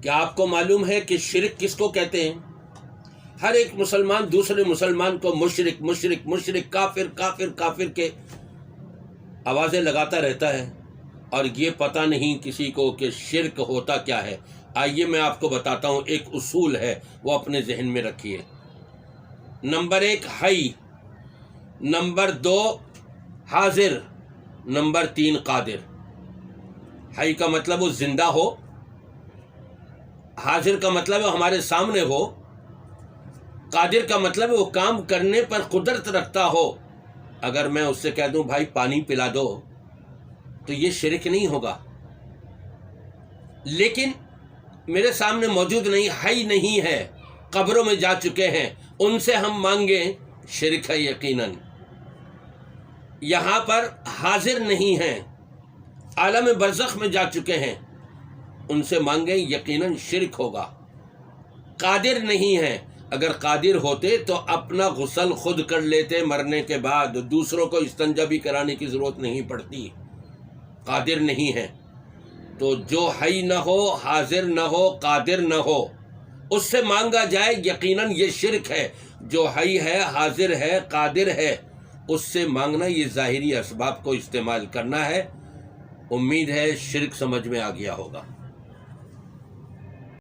کیا آپ کو معلوم ہے کہ شرک کس کو کہتے ہیں؟ ہر ایک مسلمان دوسرے مسلمان کو مشرک مشرک مشرک، کافر کافر کافر کے آوازیں لگاتا رہتا ہے، اور یہ پتہ نہیں کسی کو کہ شرک ہوتا کیا ہے۔ آئیے میں آپ کو بتاتا ہوں، ایک اصول ہے، وہ اپنے ذہن میں رکھیے۔ نمبر 1 حی، نمبر 2 حاضر، نمبر 3 قادر۔ حی کا مطلب وہ زندہ ہو، حاضر کا مطلب وہ ہمارے سامنے ہو، قادر کا مطلب وہ کام کرنے پر قدرت رکھتا ہو۔ اگر میں اس سے کہہ دوں بھائی پانی پلا دو تو یہ شرک نہیں ہوگا، لیکن میرے سامنے موجود نہیں، حی نہیں ہے، قبروں میں جا چکے ہیں، ان سے ہم مانگیں شرک ہے یقیناً۔ یہاں پر حاضر نہیں ہیں، عالم برزخ میں جا چکے ہیں، ان سے مانگیں یقیناً شرک ہوگا۔ قادر نہیں ہیں، اگر قادر ہوتے تو اپنا غسل خود کر لیتے مرنے کے بعد، دوسروں کو استنجا بھی کرانے کی ضرورت نہیں پڑتی۔ قادر نہیں ہیں، تو جو حی نہ ہو، حاضر نہ ہو، قادر نہ ہو، اس سے مانگا جائے یقیناً یہ شرک ہے۔ جو حی ہے، حاضر ہے، قادر ہے، اس سے مانگنا یہ ظاہری اسباب کو استعمال کرنا ہے۔ امید ہے شرک سمجھ میں آ گیا ہوگا۔